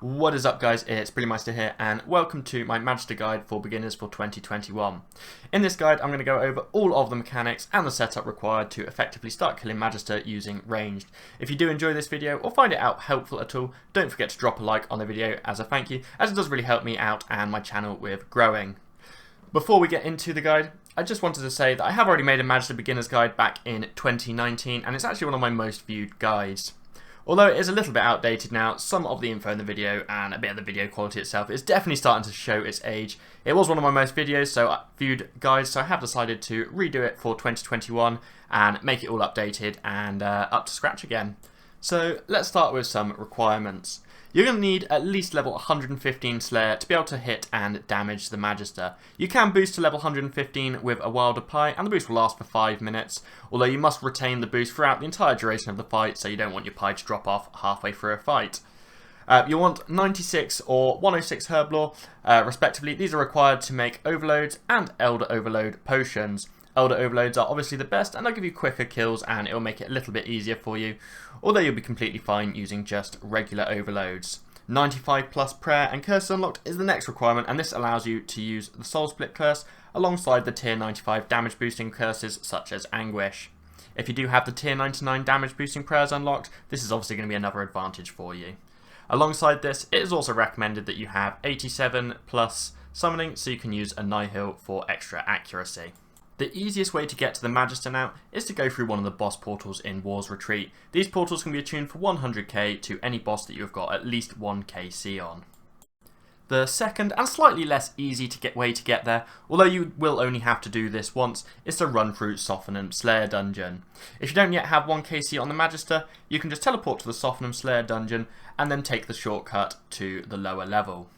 What is up guys, it's Brillymister here and welcome to my Magister guide for beginners for 2021. In this guide I'm going to go over all of the mechanics and the setup required to effectively start killing Magister using ranged. If you do enjoy this video or find it out helpful at all, don't forget to drop a like on the video as a thank you, as it does really help me out and my channel with growing. Before we get into the guide, I just wanted to say that I have already made a Magister beginner's guide back in 2019 and it's actually one of my most viewed guides. Although it is a little bit outdated now, some of the info in the video and a bit of the video quality itself is definitely starting to show its age. It was one of my most viewed guides, so I have decided to redo it for 2021 and make it all updated and up to scratch again. So let's start with some requirements. You're going to need at least level 115 Slayer to be able to hit and damage the Magister. You can boost to level 115 with a Wilder Pie, and the boost will last for 5 minutes, although you must retain the boost throughout the entire duration of the fight, so you don't want your Pie to drop off halfway through a fight. You'll want 96 or 106 Herblore, respectively. These are required to make Overloads and Elder Overload potions. Elder Overloads are obviously the best and they'll give you quicker kills and it'll make it a little bit easier for you, although you'll be completely fine using just regular Overloads. 95 plus Prayer and Curse Unlocked is the next requirement, and this allows you to use the Soul Split Curse alongside the tier 95 damage boosting curses such as Anguish. If you do have the tier 99 damage boosting prayers unlocked, this is obviously going to be another advantage for you. Alongside this, it is also recommended that you have 87 plus Summoning, so you can use Annihil for extra accuracy. The easiest way to get to the Magister now is to go through one of the boss portals in War's Retreat. These portals can be attuned for 100k to any boss that you have got at least 1k C on. The second and slightly less easy way to get there, although you will only have to do this once, is to run through Sophanum Slayer Dungeon. If you don't yet have 1k C on the Magister, you can just teleport to the Sophanum Slayer Dungeon and then take the shortcut to the lower level.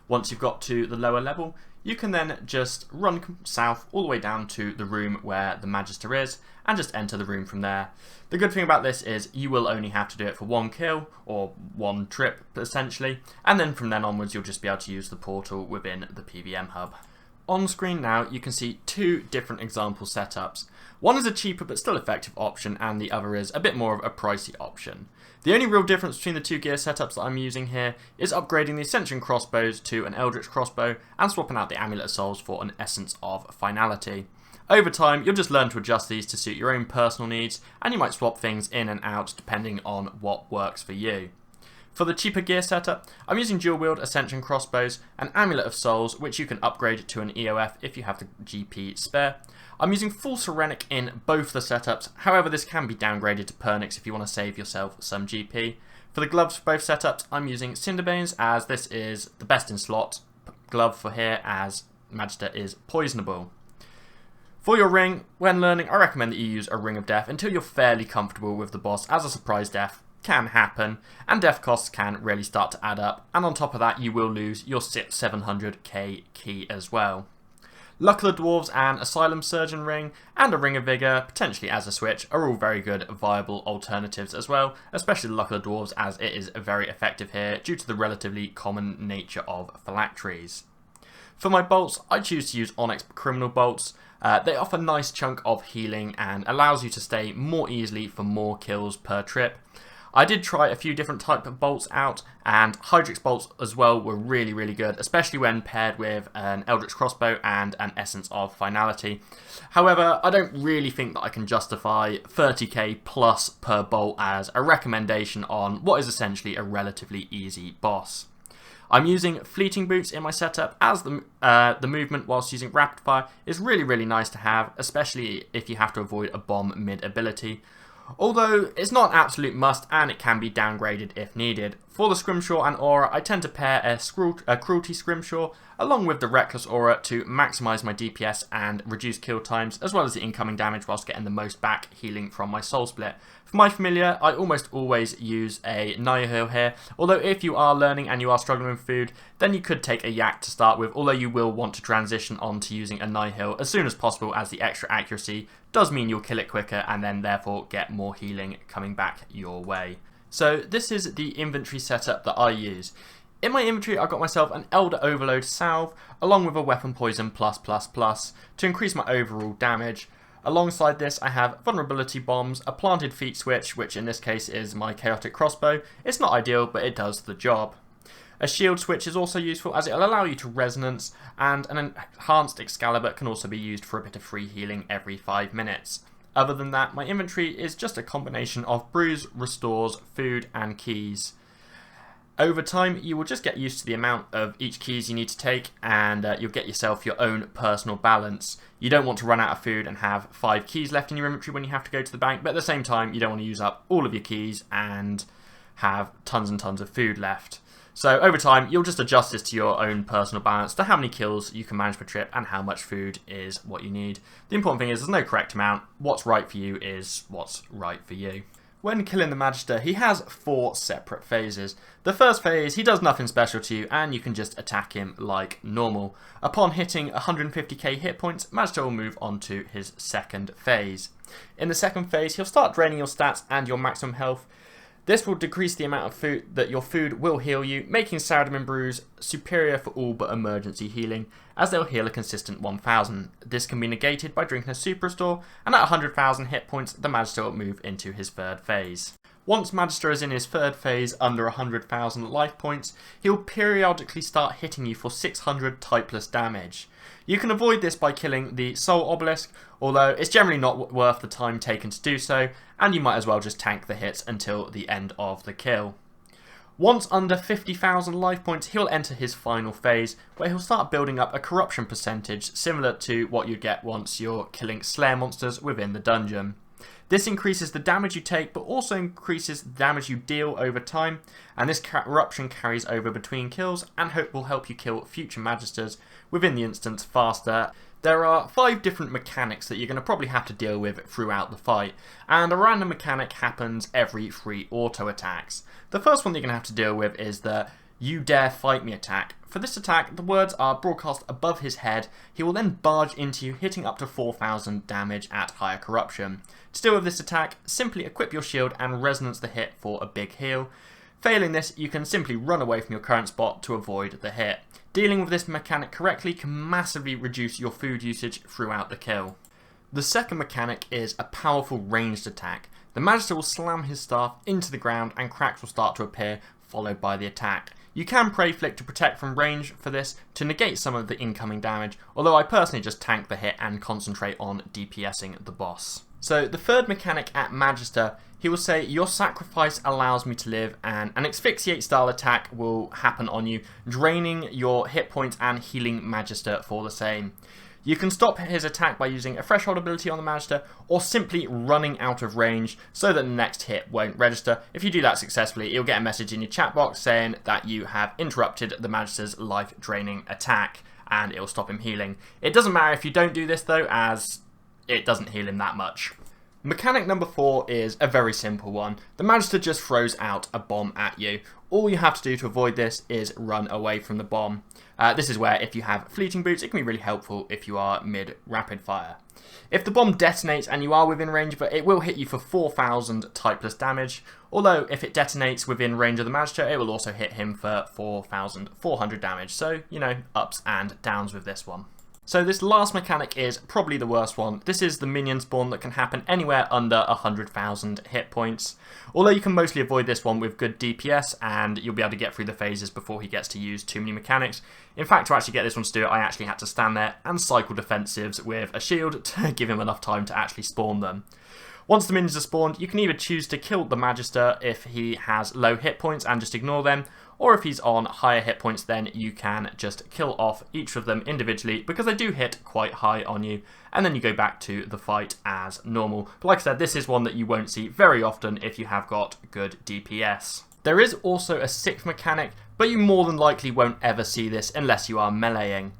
Once you've got to the lower level, you can then just run south all the way down to the room where the Magister is and just enter the room from there. The good thing about this is you will only have to do it for one kill or one trip essentially, and then from then onwards you'll just be able to use the portal within the PVM hub. On screen now you can see two different example setups. One is a cheaper but still effective option and the other is a bit more of a pricey option. The only real difference between the two gear setups that I'm using here is upgrading the Ascension crossbows to an Eldritch crossbow and swapping out the Amulet of Souls for an Essence of Finality. Over time you'll just learn to adjust these to suit your own personal needs, and you might swap things in and out depending on what works for you. For the cheaper gear setup, I'm using dual wield Ascension crossbows, an Amulet of Souls which you can upgrade to an EOF if you have the GP spare. I'm using full Serenic in both the setups, however this can be downgraded to Pernix if you want to save yourself some GP. For the gloves for both setups, I'm using Cinderbanes, as this is the best in slot glove for here, as Magister is poisonable. For your ring, when learning, I recommend that you use a Ring of Death until you're fairly comfortable with the boss, as a surprise death can happen and death costs can really start to add up, and on top of that you will lose your 700k key as well. Luck of the Dwarves and Asylum Surgeon Ring and a Ring of Vigour, potentially as a switch, are all very good viable alternatives as well, especially the Luck of the Dwarves as it is very effective here due to the relatively common nature of phylacteries. For my bolts, I choose to use Onyx Criminal Bolts. They offer a nice chunk of healing and allows you to stay more easily for more kills per trip. I did try a few different types of bolts out, and Hydrix bolts as well were really good, especially when paired with an Eldritch crossbow and an Essence of Finality. However, I don't really think that I can justify 30k plus per bolt as a recommendation on what is essentially a relatively easy boss. I'm using Fleeting Boots in my setup, as the movement whilst using Rapid Fire is really nice to have, especially if you have to avoid a bomb mid-ability. Although it's not an absolute must and it can be downgraded if needed. For the Scrimshaw and Aura, I tend to pair a Cruelty Scrimshaw along with the Reckless Aura to maximise my DPS and reduce kill times, as well as the incoming damage whilst getting the most back healing from my Soul Split. For my familiar, I almost always use a Nihil here, although if you are learning and you are struggling with food, then you could take a Yak to start with, although you will want to transition on to using a Nihil as soon as possible, as the extra accuracy does mean you'll kill it quicker and then therefore get more healing coming back your way. So this is the inventory setup that I use. In my inventory I got myself an Elder Overload salve along with a Weapon Poison to increase my overall damage. Alongside this I have Vulnerability Bombs, a Planted Feet switch, which in this case is my Chaotic Crossbow. It's not ideal but it does the job. A shield switch is also useful as it will allow you to resonance, and an enhanced Excalibur can also be used for a bit of free healing every 5 minutes. Other than that, my inventory is just a combination of brews, restores, food and keys. Over time, you will just get used to the amount of each keys you need to take, and you'll get yourself your own personal balance. You don't want to run out of food and have 5 keys left in your inventory when you have to go to the bank, but at the same time, you don't want to use up all of your keys and have tons and tons of food left. So over time, you'll just adjust this to your own personal balance, to how many kills you can manage per trip and how much food is what you need. The important thing is there's no correct amount. What's right for you is what's right for you. When killing the Magister, he has 4 separate phases. The first phase, he does nothing special to you and you can just attack him like normal. Upon hitting 150k hit points, Magister will move on to his second phase. In the second phase, he'll start draining your stats and your maximum health. This will decrease the amount of food that your food will heal you, making Saradomin brews superior for all but emergency healing, as they'll heal a consistent 1000. This can be negated by drinking a super restore, and at 100,000 hit points, the Magister will move into his third phase. Once Magister is in his third phase under 100,000 life points, he'll periodically start hitting you for 600 typeless damage. You can avoid this by killing the Soul Obelisk, although it's generally not worth the time taken to do so, and you might as well just tank the hits until the end of the kill. Once under 50,000 life points, he'll enter his final phase, where he'll start building up a corruption percentage similar to what you get once you're killing Slayer monsters within the dungeon. This increases the damage you take, but also increases the damage you deal over time, and this corruption carries over between kills and will help you kill future Magisters within the instance faster. There are 5 different mechanics that you're going to probably have to deal with throughout the fight, and a random mechanic happens every 3 auto attacks. The first one that you're going to have to deal with is the "You dare fight me" attack. For this attack, the words are broadcast above his head. He will then barge into you, hitting up to 4000 damage at higher corruption. To deal with this attack, simply equip your shield and resonance the hit for a big heal. Failing this, you can simply run away from your current spot to avoid the hit. Dealing with this mechanic correctly can massively reduce your food usage throughout the kill. The second mechanic is a powerful ranged attack. The Magister will slam his staff into the ground and cracks will start to appear, followed by the attack. You can Prey Flick to protect from range for this to negate some of the incoming damage, although I personally just tank the hit and concentrate on DPSing the boss. So the third mechanic at Magister, he will say, "Your sacrifice allows me to live," and an asphyxiate style attack will happen on you, draining your hit points and healing Magister for the same. You can stop his attack by using a threshold ability on the Magister, or simply running out of range so that the next hit won't register. If you do that successfully, you'll get a message in your chat box saying that you have interrupted the Magister's life-draining attack, and it will stop him healing. It doesn't matter if you don't do this though, as it doesn't heal him that much. Mechanic number 4 is a very simple one. The Magister just throws out a bomb at you. All you have to do to avoid this is run away from the bomb. This is where, if you have fleeting boots, it can be really helpful if you are mid-rapid fire. If the bomb detonates and you are within range, but it will hit you for 4000 typeless damage, although if it detonates within range of the Magister, it will also hit him for 4400 damage, so, you know, ups and downs with this one. So this last mechanic is probably the worst one. This is the minion spawn that can happen anywhere under 100,000 hit points. Although you can mostly avoid this one with good DPS and you'll be able to get through the phases before he gets to use too many mechanics. In fact, to actually get this one to do it, I actually had to stand there and cycle defensives with a shield to give him enough time to actually spawn them. Once the minions are spawned, you can either choose to kill the Magister if he has low hit points and just ignore them, or if he's on higher hit points, then you can just kill off each of them individually, because they do hit quite high on you, and then you go back to the fight as normal. But like I said, this is one that you won't see very often if you have got good DPS. There is also a 6th mechanic, but you more than likely won't ever see this unless you are meleeing.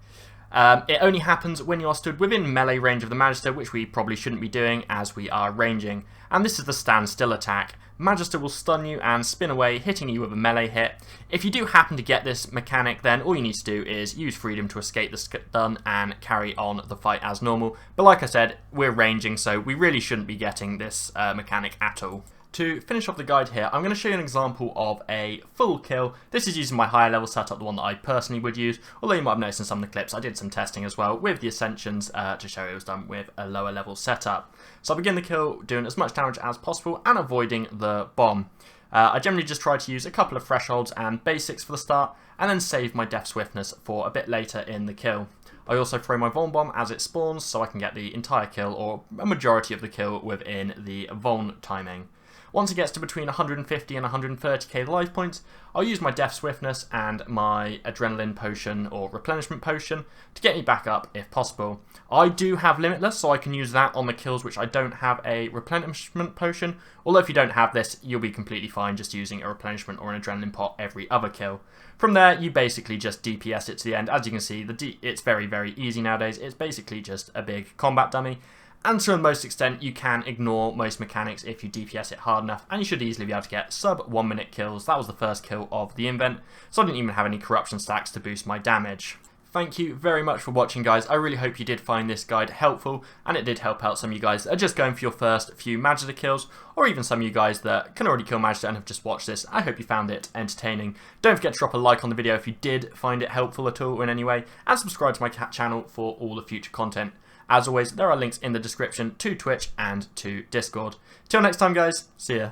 It only happens when you are stood within melee range of the Magister, which we probably shouldn't be doing as we are ranging. And this is the standstill attack. Magister will stun you and spin away, hitting you with a melee hit. If you do happen to get this mechanic, then all you need to do is use freedom to escape the stun and carry on the fight as normal. But like I said, we're ranging, so we really shouldn't be getting this mechanic at all. To finish off the guide here, I'm going to show you an example of a full kill. This is using my higher level setup, the one that I personally would use, although you might have noticed in some of the clips I did some testing as well with the Ascensions to show it was done with a lower level setup. So I'll begin the kill doing as much damage as possible and avoiding the bomb. I generally just try to use a couple of thresholds and basics for the start, and then save my death swiftness for a bit later in the kill. I also throw my Vuln Bomb as it spawns, so I can get the entire kill, or a majority of the kill, within the Vuln timing. Once it gets to between 150 and 130k life points, I'll use my Death Swiftness and my Adrenaline Potion or Replenishment Potion to get me back up if possible. I do have Limitless, so I can use that on the kills which I don't have a Replenishment Potion, although if you don't have this, you'll be completely fine just using a Replenishment or an Adrenaline Pot every other kill. From there, you basically just DPS it to the end. As you can see, it's very, very easy nowadays. It's basically just a big combat dummy. And to the most extent, you can ignore most mechanics if you DPS it hard enough, and you should easily be able to get sub 1 minute kills. That was the first kill of the invent, so I didn't even have any corruption stacks to boost my damage. Thank you very much for watching, guys. I really hope you did find this guide helpful, and it did help out some of you guys that are just going for your first few Magister kills, or even some of you guys that can already kill Magister and have just watched this. I hope you found it entertaining. Don't forget to drop a like on the video if you did find it helpful at all in any way, and subscribe to my channel for all the future content. As always, there are links in the description to Twitch and to Discord. Till next time, guys. See ya.